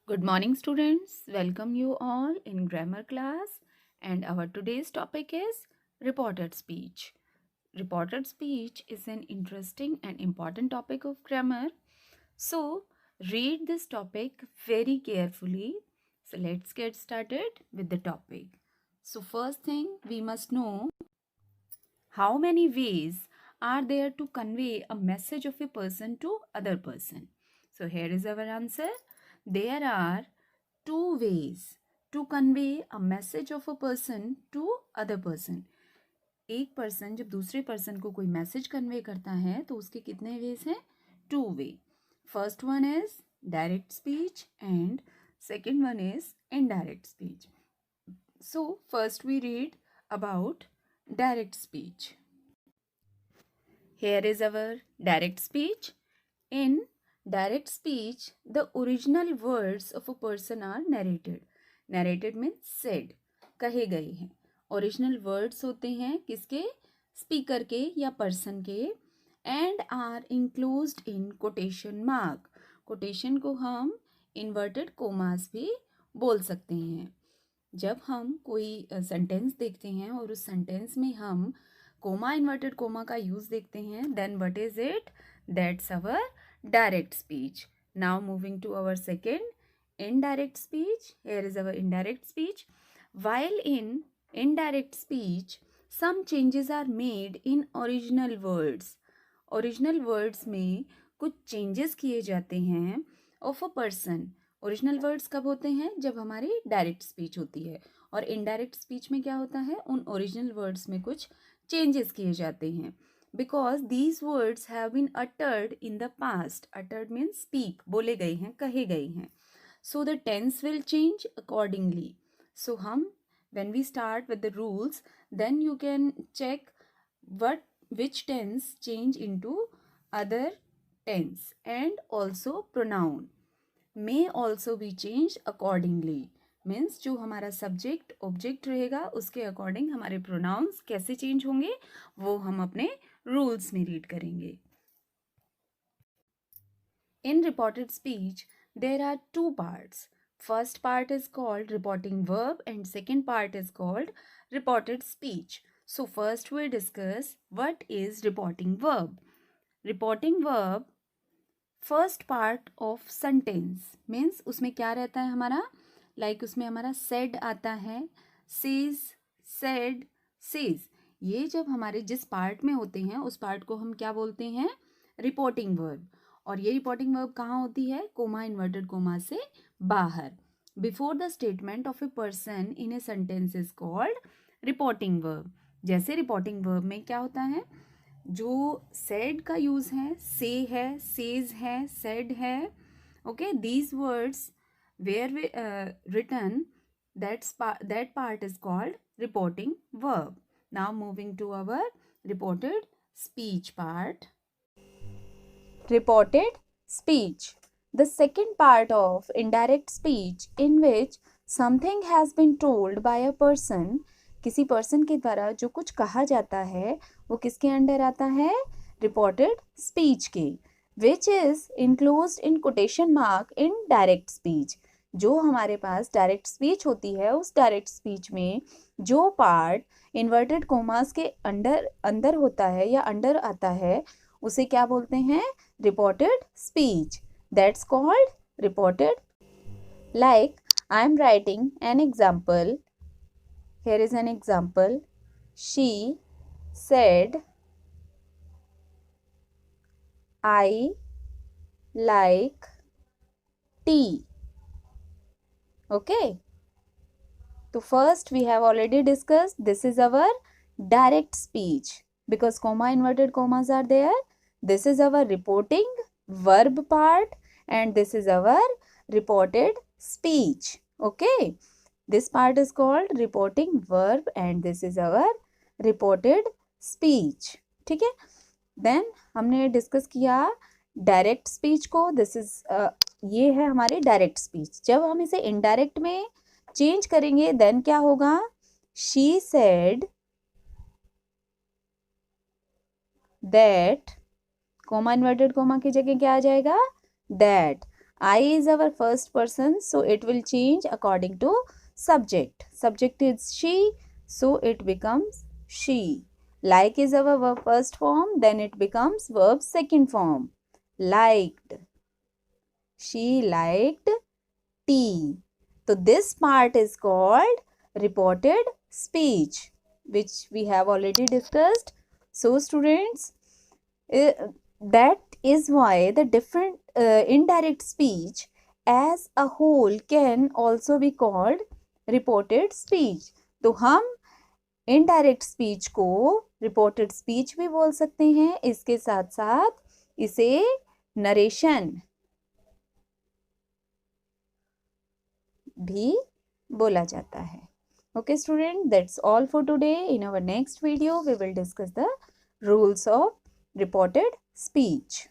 Good morning, students. Welcome you all in grammar class. And our today's topic is reported speech. Reported speech is an interesting and important topic of grammar. So, read this topic very carefully. So, let's get started with the topic. So, first thing we must know, how many ways are there to convey a message of a person to other person? So, here is our answer. There are two ways to convey a message of a person to other person. एक person जब दूसरे person को कोई message convey करता है तो उसके कितने वेज हैं? Two way. First one is direct speech and second one is indirect speech. So first we read about direct speech. Here is our direct speech. In direct speech, the original words of a person are narrated. Narrated means said. कहे गए हैं. Original words होते हैं किसके? Speaker के या person के. And are enclosed in quotation mark. Quotation को हम inverted commas भी बोल सकते हैं. जब हम कोई सेंटेंस देखते हैं और उस सेंटेंस में हम कोमा इन्वर्टेड कोमा का यूज़ देखते हैं, then what is it? That's our direct speech. Now moving to our second indirect speech. Here is our indirect speech. While in indirect speech some changes are made in original words. Original words में कुछ changes किए जाते हैं of a person. Original words कब होते हैं? जब हमारी डायरेक्ट स्पीच होती है. और इनडायरेक्ट स्पीच में क्या होता है? उन ओरिजिनल वर्ड्स में कुछ चेंजेस किए जाते हैं. Because these words have been uttered in the past. Uttered means speak, बोले गए हैं, कहे गए हैं. So the tense will change accordingly. So हम when we start with the rules, then you can check which tense change into other tense. And also pronoun may also be changed accordingly. Means जो हमारा subject object रहेगा उसके according हमारे pronounce कैसे change होंगे वो हम अपने रूल्स में रीड करेंगे. In reported speech, there are two parts. First part is called reporting verb and second part is called reported speech. So first we discuss what is reporting verb. Reporting verb first part of sentence means उसमें क्या रहता है हमारा? Like उसमें हमारा said आता है, says, said, says. ये जब हमारे जिस पार्ट में होते हैं उस पार्ट को हम क्या बोलते हैं? Reporting verb. और ये रिपोर्टिंग वर्ब कहाँ होती है? कोमा इन्वर्टेड कोमा से बाहर. Before the statement of a person in a sentence is called reporting verb. जैसे रिपोर्टिंग वर्ब में क्या होता है? जो सेड का यूज़ है, से है, सेज है, सेड है. Okay, these words were written, that part is called reporting verb. Now moving to our reported speech part. Reported speech, the second part of indirect speech in which something has been told by a person. किसी person के द्वारा जो कुछ कहा जाता है वो किसके अंडर आता है? रिपोर्टेड स्पीच के. Which is enclosed in quotation mark in direct speech. जो हमारे पास डायरेक्ट स्पीच होती है उस डायरेक्ट स्पीच में जो पार्ट इन्वर्टेड कोमास के अंदर होता है या अंडर आता है उसे क्या बोलते हैं? Reported speech. That's called reported. Like I am writing an example. Here is an example. She said, I like tea. Okay. So first we have already discussed this is our direct speech because comma inverted commas are there. This is our reporting verb part and this is our reported speech. Okay. This part is called reporting verb and this is our reported speech. ठीक है. Then हमने discuss किया direct speech को. This is ये है हमारी direct speech. जब हम इसे इनडायरेक्ट में चेंज करेंगे देन क्या होगा? She said that, coma inverted coma की जगह क्या आ जाएगा? That I is our first person, so it will change according to subject. Subject is she, so it becomes she. Like is our verb first form, then it becomes verb second form. Liked. She liked tea. So this part is called reported speech, which we have already discussed. So students, that is why the different indirect speech as a whole can also be called reported speech. तो हम indirect speech को reported speech भी बोल सकते हैं, इसके साथ साथ इसे नरेशन भी बोला जाता है. Okay student, that's all for today. In our next video we will discuss the rules of reported speech.